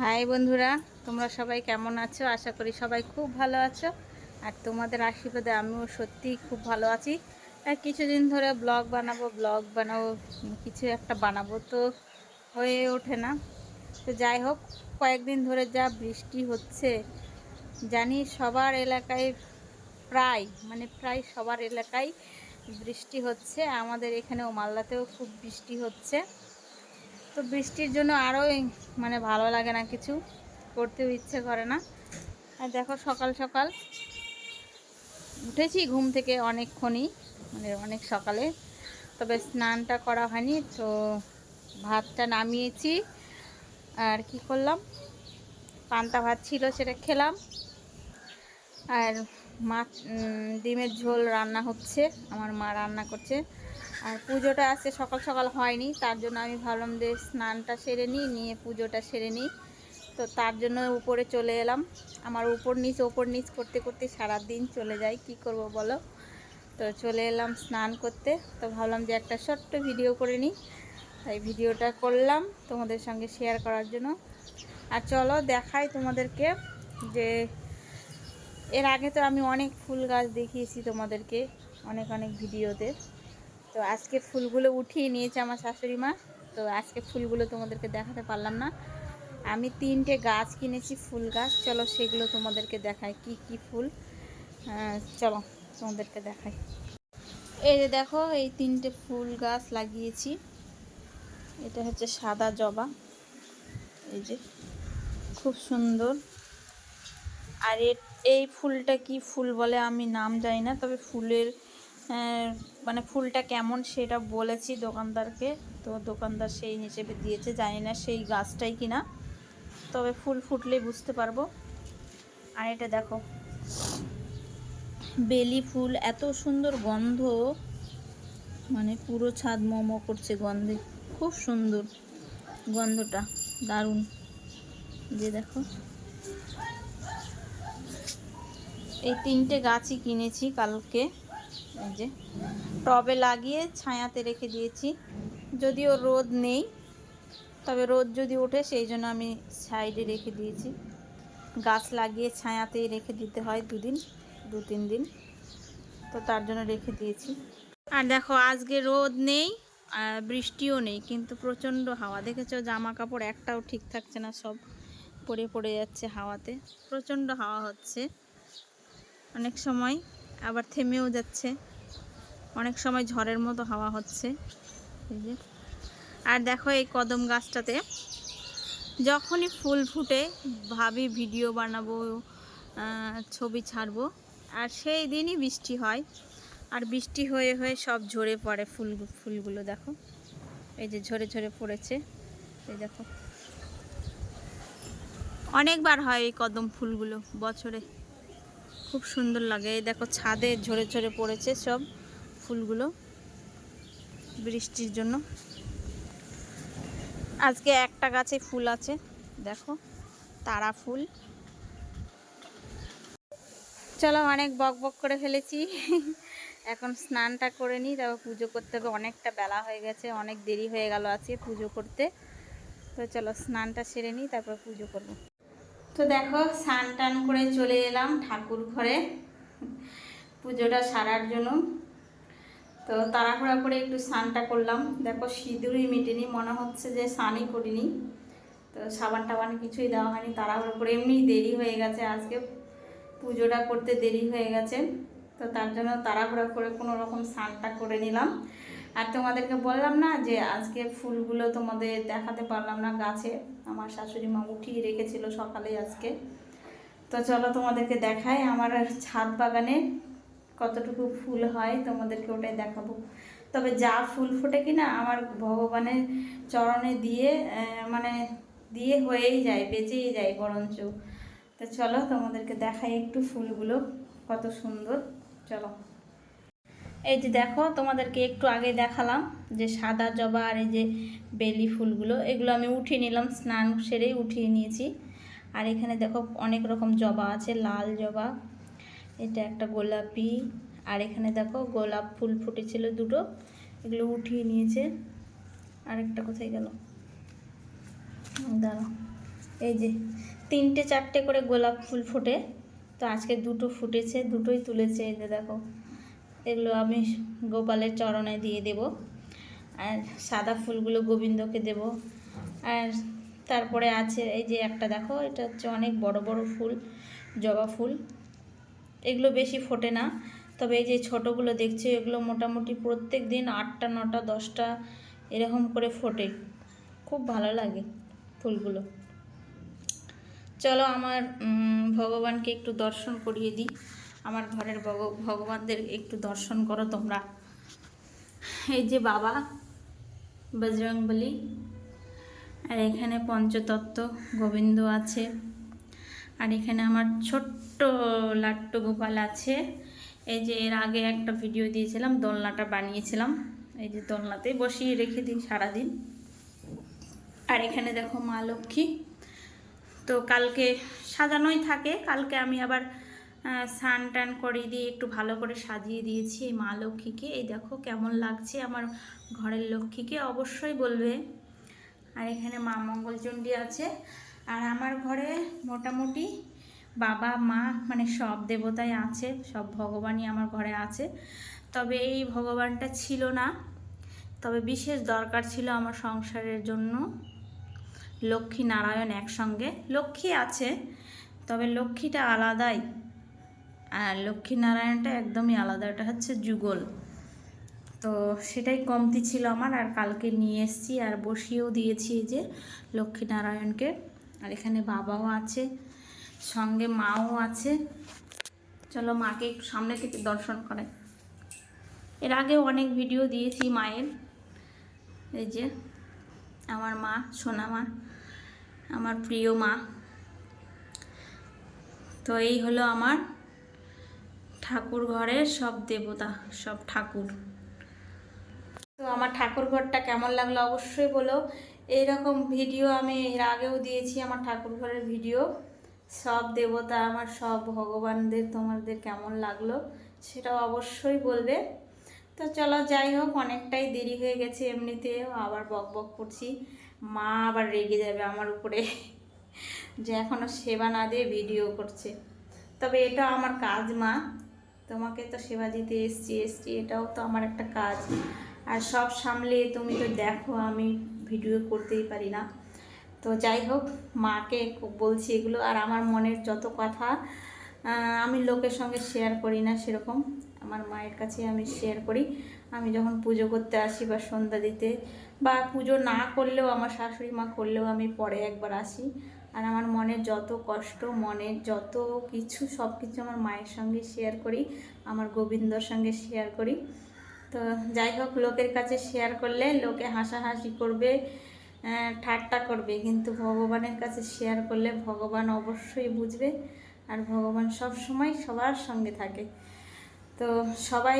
High বন্ধুরা, তোমরা সবাই কেমন আছো? আশা করি সবাই খুব ভালো আছো। আর তোমাদের আশীর্বাদে আমিও সত্যিই খুব ভালো আছি। আর কিছুদিন ধরে ব্লগ বানাবো কিছু একটা বানাবো, তো হয়ে ওঠে না। তো যাই হোক, কয়েকদিন ধরে যা বৃষ্টি হচ্ছে, জানি সবার এলাকায় প্রায় সবার এলাকায় বৃষ্টি হচ্ছে। আমাদের এখানেও মালদাতেও খুব বৃষ্টি হচ্ছে। তো বৃষ্টির জন্য আরোই ভালো লাগে না, কিছু করতেও ইচ্ছে করে না। আর দেখো, সকাল সকাল উঠেছি ঘুম থেকে অনেকক্ষণই, অনেক সকালে। তবে স্নানটা করা হয়নি, তো ভাতটা নামিয়েছি। আর কি করলাম, পান্তা ভাত ছিল, সেটা খেলাম। আর মাছ ডিমের ঝোল রান্না হচ্ছে, আমার মা রান্না করছে। আর পুজোটা আজকে সকাল সকাল হয়নি, তার জন্য আমি ভাবলাম যে স্নানটা সেরে নিয়ে পুজোটা সেরে নিই। তো তার জন্য উপরে চলে এলাম। আমার উপর নিচ করতে করতে সারা দিন চলে যায়, কি করব বলো। তো চলে এলাম স্নান করতে। তো ভাবলাম যে একটা ছোট্ট ভিডিও করে নিই, তাই ভিডিওটা করলাম তোমাদের সঙ্গে শেয়ার করার জন্য। আর চলো দেখাই তোমাদেরকে, যে এর আগে তো আমি অনেক ফুল গাছ দেখিয়েছি তোমাদেরকে, অনেক অনেক ভিডিওতে। তো আজকে ফুলগুলো উঠিয়ে নিয়েছে আমার শাশুড়ি মা। তো আজকে ফুলগুলো তোমাদেরকে দেখাতে পারলাম না। আমি 3টে গাছ কিনেছি, ফুল গাছ। চলো সেগুলো তোমাদেরকে দেখাই, কি কি ফুল। চলো তোমাদেরকে দেখাই। এই যে দেখো, এই 3টে ফুল গাছ লাগিয়েছি। এটা হচ্ছে সাদা জবা, এই যে খুব সুন্দর। আর এই ফুলটা কি ফুল বলে আমি নাম জানি না, তবে ফুলের ফুলটা কেমন সেটা বলেছি দোকানদারকে। তো দোকানদার সেই হিসেবে দিয়েছে, জানি না সেই গাছটাই কিনা, তবে ফুল ফুটলেই বুঝতে পারবো। আর এটা দেখো, বেলি ফুল, এত সুন্দর গন্ধ, পুরো ছাদ মোমো করছে গন্ধে, খুব সুন্দর গন্ধটা, দারুণ। যে দেখো, এই 3টে গাছই কিনেছি কালকে। এই যে টবে লাগিয়ে ছায়াতে রেখে দিয়েছি, যদিও রোদ নেই, তবে রোদ যদি ওঠে সেই জন্য আমি সাইডে রেখে দিয়েছি। গাছ লাগিয়ে ছায়াতেই রেখে দিতে হয় 2-3 দিন, তো তার জন্য রেখে দিয়েছি। আর দেখো, আজকে রোদ নেই আর বৃষ্টিও নেই, কিন্তু প্রচণ্ড হাওয়া। দেখেছো, জামা কাপড় একটাও ঠিক থাকছে না, সব পড়ে যাচ্ছে হাওয়াতে। প্রচণ্ড হাওয়া হচ্ছে, অনেক সময় আবার থেমেও যাচ্ছে, অনেক সময় ঝড়ের মতো হাওয়া হচ্ছে। এই যে, আর দেখো এই কদম গাছটাতে যখনই ফুল ফুটে ভাবি ভিডিও বানাবো, ছবি ছাড়বো, আর সেই দিনই বৃষ্টি হয়। আর বৃষ্টি হয়ে হয়ে সব ঝরে পড়ে ফুলগুলো। দেখো, এই যে ঝরে ঝরে পড়েছে। এই দেখো, অনেকবার হয় এই কদম ফুলগুলো বছরে, খুব সুন্দর লাগে। এই দেখো, ছাদে ঝরে ঝরে পড়েছে সব ফুলগুলো বৃষ্টির জন্য। আজকে একটা গাছে ফুল আছে, দেখো, তারা ফুল। চলো, অনেক বক বক করে ফেলেছি। এখন স্নানটা করে নিই, তারপর পুজো করতে হবে। অনেকটা বেলা হয়ে গেছে, অনেক দেরি হয়ে গেল আজকে পুজো করতে। তো চলো স্নানটা সেরে নিই, তারপর পুজো করব। তো দেখো, স্নান টান করে চলে এলাম ঠাকুর ঘরে পুজোটা সারার জন্য। তো তাড়াহুড়া করে একটু স্নানটা করলাম। দেখো, সিঁদুরই মেটেনি, মনে হচ্ছে যে স্নানই করিনি। তো সাবান টাবান কিছুই দেওয়া হয়নি, তাড়াহুড়ো করে, এমনি দেরি হয়ে গেছে, আজকে পুজোটা করতে দেরি হয়ে গেছে। তো তার জন্য তাড়াহুড়া করে কোনো রকম স্নানটা করে নিলাম। আর তোমাদেরকে বললাম না যে আজকে ফুলগুলো তোমাদের দেখাতে পারলাম না গাছে, আমার শাশুড়ি মা উঠিয়ে রেখেছিল সকালে আজকে। তো চলো তোমাদেরকে দেখাই আমার ছাদ বাগানে কতটুকু ফুল হয়, তোমাদেরকে ওটাই দেখাবো। তবে যা ফুল ফোটে কিনা আমার ভগবানের চরণে দিয়ে দিয়ে হয়েই যায়, বেঁচেই যায় বরঞ্চ। তো চলো তোমাদেরকে দেখাই একটু ফুলগুলো কত সুন্দর। চলো, এই যে দেখো, তোমাদেরকে একটু আগে দেখালাম যে সাদা জবা আর এই যে বেলি ফুলগুলো, এগুলো আমি উঠিয়ে নিলাম, স্নান সেরেই উঠিয়ে নিয়েছি। আর এখানে দেখো অনেক রকম জবা আছে, লাল জবা, এটা একটা গোলাপি, আর এখানে দেখো গোলাপ ফুল ফুটেছিল 2টো, এগুলো উঠিয়ে নিয়েছে। আরেকটা কোথায় গেল, দাঁড়াও, এই যে 3-4টে করে গোলাপ ফুল ফোটে, তো আজকে 2টো ফুটেছে, 2টোই তুলেছে। এই যে দেখো, এগুলো আমি গোপালের চরণে দিয়ে দেব। আর সাদা ফুলগুলো গোবিন্দকে দেব। আর তারপরে আছে এই যে একটা দেখো, এটা হচ্ছে অনেক বড় বড় ফুল, জবা ফুল। এগুলো বেশি ফোটে না, তবে এই যে ছোটোগুলো দেখছো, এগুলো মোটামুটি প্রত্যেক দিন 8টা 9টা 10টা এরকম করে ফোটে। খুব ভালো লাগে ফুলগুলো। চলো আমার ভগবানকে একটু দর্শন করিয়ে দিই। আমার ঘরের ভগবানদের একটু দর্শন করো তোমরা। এই যে বাবা বজরংবলী, আর এখানে পঞ্চতত্ত্ব গোবিন্দ আছে, আর এখানে আমার ছোট্ট লাট্টু গোপাল আছে। এই যে এর আগে একটা ভিডিও দিয়েছিলাম, দোলনাটা বানিয়েছিলাম, এই যে দোলনাতেই বসিয়ে রেখে দিই সারাদিন। আর এখানে দেখো মা লক্ষ্মী, তো কালকে সাজানোই থাকে, কালকে আমি আবার স্নান টান করিয়ে দিয়ে একটু ভালো করে সাজিয়ে দিয়েছি এই মা লক্ষ্মীকে। এই দেখো কেমন লাগছে আমার ঘরের লক্ষ্মীকে, অবশ্যই বলবে। আর এখানে মা মঙ্গলচণ্ডী আছে। আর আমার ঘরে মোটামুটি বাবা মা মানে সব দেবতাই আছে, সব ভগবানই আমার ঘরে আছে। তবে এই ভগবানটা ছিল না, তবে বিশেষ দরকার ছিল আমার সংসারের জন্য। লক্ষ্মী নারায়ণ একসঙ্গে, লক্ষ্মী আছে তবে লক্ষ্মীটা আলাদাই, আর লক্ষ্মী নারায়ণটা একদমই আলাদা, এটা হচ্ছে যুগল। তো সেটাই কমতি ছিল আমার, আর কালকে নিয়ে এসেছি আর বসিয়েও দিয়েছি এই যে লক্ষ্মী নারায়ণকে। আর এখানে বাবাও আছে, সঙ্গে মাও আছে। চলো মাকে একটু সামনে থেকে দর্শন করে। এর আগেও অনেক ভিডিও দিয়েছি মায়ের। এই যে আমার মা, সোনা মা, আমার প্রিয় মা। তো এই হলো আমার ঠাকুর ঘরের সব দেবতা, সব ঠাকুর। তো আমার ঠাকুর ঘরটা কেমন লাগলো অবশ্যই বলো। এইরকম ভিডিও আমি এর আগেও দিয়েছি, আমার ঠাকুর ঘরের ভিডিও। সব দেবতা আমার, সব ভগবানদের তোমাদের কেমন লাগলো সেটাও অবশ্যই বলবে। তো চলো যাই হোক, অনেকটাই দেরি হয়ে গেছে, এমনিতেও আবার বক বক করছি, মা আবার রেগে যাবে আমার উপরে যে এখনও সেবা না দিয়ে ভিডিও করছে। তবে এটা আমার কাজ মা, তোমাকে তো সেবা দিতে এসছি, এটাও তো আমার একটা কাজ। আর সব সামলে তুমি তো দেখো আমি ভিডিও করতেই পারি না। তো যাই হোক, মাকে বলছি এগুলো। আর আমার মনের যত কথা আমি লোকের সঙ্গে শেয়ার করি না, সেরকম আমার মায়ের কাছে আমি শেয়ার করি। আমি যখন পুজো করতে আসি বা সন্ধ্যা দিতে, বা পুজো না করলেও আমার শাশুড়ি মা করলেও আমি পরে একবার আসি। আর আমার মনের যত কষ্ট, মনের যত কিছু, সব কিছু আমার মায়ের সঙ্গে শেয়ার করি, আমার গোবিন্দর সঙ্গে শেয়ার করি। তো যাই হোক, লোকের কাছে শেয়ার করলে লোকে হাসাহাসি করবে, ঠাট্টা করবে, কিন্তু ভগবানের কাছে শেয়ার করলে ভগবান অবশ্যই বুঝবে। আর ভগবান সব সময় সবার সঙ্গে থাকে। তো সবাই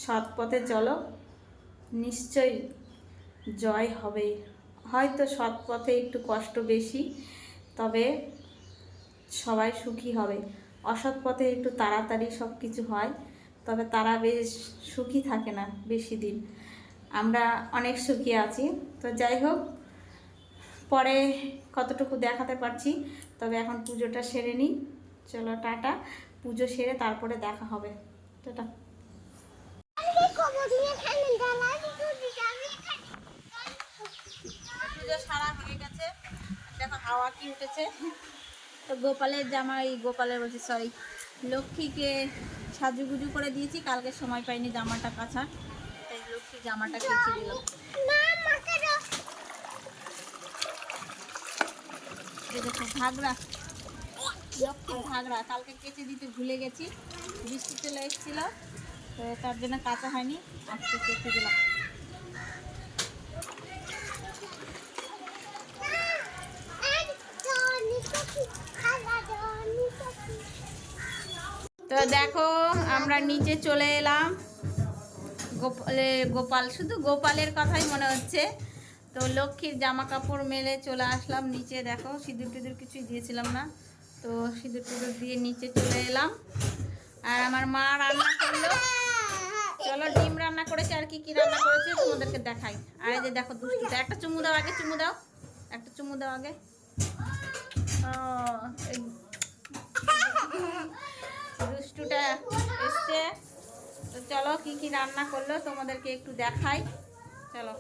সৎ পথে চলো, নিশ্চয়ই জয় হবে। হয়তো সৎ পথে একটু কষ্ট বেশি, তবে সবাই সুখী হবে। অসৎ পথে একটু তাড়াতাড়ি সব কিছু হয়, তবে তারা বেশ সুখী থাকে না বেশি দিন। আমরা অনেক সুখী আছি। তো যাই হোক, পরে কতটুকু দেখাতে পারছি, তবে এখন পুজোটা সেরে নিই। চলো টাটা, পুজো সেরে তারপরে দেখা হবে। টাটা। পুজো সারা হয়ে গেছে, দেখো হাওয়া কি উঠেছে। তো গোপালের জামা, এই গোপালের বলছি সরি, লক্ষ্মীকে সাজুগুজু করে দিয়েছি, কালকে সময় পাইনি জামাটা কাচার, তাই লক্ষ্মী জামাটা কেচে দিলাম। এই দেখো ঘাগরা, লক্ষ্মীর ঘাগরা কালকে কেচে দিতে ভুলে গেছি, বৃষ্টি চলে এসেছিল, তো তার জন্য কাঁচা হয়নি, আজকে কেচে দিলাম। তো দেখো আমরা নিচে চলে এলাম, গোপাল শুধু গোপালের কথাই মনে হচ্ছে। তো লক্ষ্মীর জামা কাপড় মেলে চলে আসলাম নিচে। দেখো সিঁদুর টিঁদুর কিছুই দিয়েছিলাম না, তো সিঁদুর টিঁদুর দিয়ে নিচে চলে এলাম। আর আমার মা রান্না করলো, চলো ডিম রান্না করেছে, আর কি কি রান্না করেছে তোমাদেরকে দেখাই। আর এই যে দেখো দুষ্টুটা, একটা চুমু দাও আগে, চুমু দাও, একটা চুমু দাও আগে। দুষ্টুটা এসছে। তো চলো কি কি রান্না করলো তোমাদেরকে একটু দেখাই। চলো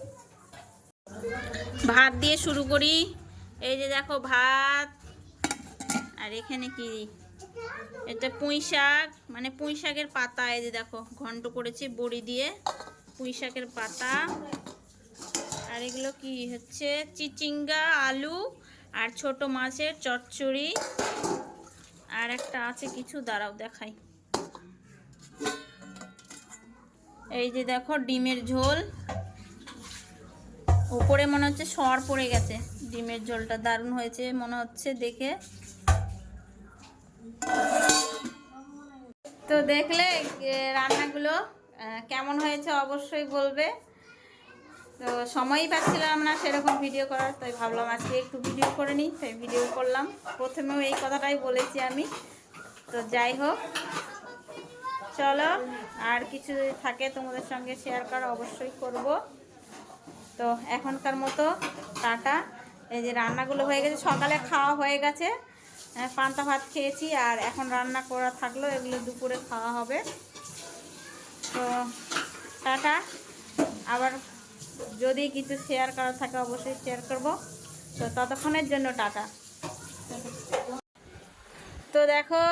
ভাত দিয়ে শুরু করি। এই যে দেখো ভাত, আর এখানে কি, এটা পুঁই শাক, মানে পুঁই শাকের পাতা। এই যে দেখো ঘন্ট করেছি বড়ি দিয়ে, পুঁই শাকের পাতা। আর এগুলো কি হচ্ছে, চিচিঙ্গা, আলু আর ছোট মাছের চচ্চড়ি। আর একটা আছে কিছু, দাঁড়াও দেখাই। এই যে দেখো ডিমের ঝোল, উপরে মনে হচ্ছে সর পড়ে গেছে। ডিমের ঝোলটা দারুণ হয়েছে মনে হচ্ছে দেখে। তো দেখলে রান্নাগুলো কেমন হয়েছে অবশ্যই বলবে। তো সময়ই পাচ্ছিলাম না সেরকম ভিডিও করার, তাই ভাবলাম আজকে একটু ভিডিও করে নিই, তাই ভিডিও করলাম। প্রথমেও এই কথাটাই বলেছি আমি। তো যাই হোক, চলো আর কিছু যদি থাকে তোমাদের সঙ্গে শেয়ার করা অবশ্যই করব। তো এখনকার মতো টাটা। এই যে রান্নাগুলো হয়ে গেছে, সকালে খাওয়া হয়ে গেছে, পান্তা ভাত খেয়েছি, আর এখন রান্না করা থাকলো, এগুলো দুপুরে খাওয়া হবে। তো টাটা। আবার যদি কিছু শেয়ার করা থাকে অবশ্যই শেয়ার করব। তো ততক্ষণের জন্য টাটা। তো দেখো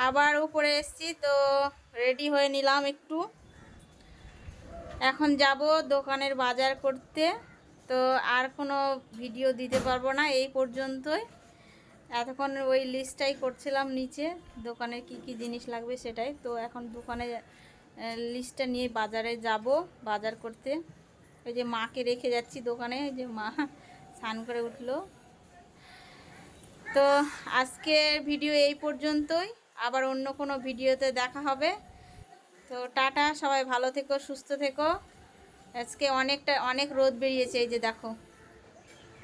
আবার উপরে এসেছি, তো রেডি হয়ে নিলাম একটু। এখন যাব দোকানের বাজার করতে। তো আর কোনো ভিডিও দিতে পারবো না, এই পর্যন্তই। এতক্ষণ ওই লিস্টটাই করছিলাম নিচে, দোকানে কি কি জিনিস লাগবে সেটাই। তো এখন দোকানে লিস্টটা নিয়ে বাজারে যাব বাজার করতে। ওই যে মাকে রেখে যাচ্ছি দোকানে, ওই যে মা স্নান করে উঠলো। তো আজকের ভিডিও এই পর্যন্তই, আবার অন্য কোনো ভিডিওতে দেখা হবে। তো টাটা, সবাই ভালো থেকো, সুস্থ থেকো। আজকে অনেক রোদ বেরিয়েছে, এই যে দেখো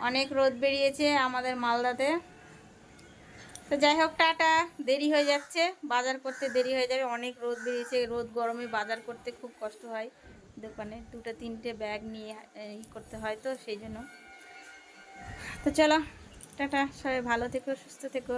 অনেক রোদ বেরিয়েছে আমাদের মালদাতে। তো যাই হোক টাটা, দেরি হয়ে যাচ্ছে, বাজার করতে দেরি হয়ে যাবে, অনেক রোদ বেরিয়েছে। রোদ গরমে বাজার করতে খুব কষ্ট হয়, দোকানে 2-3টে ব্যাগ নিয়ে করতে হয়, তো সেই জন্য। তো চলো টাটা, সবাই ভালো থেকো, সুস্থ থেকো।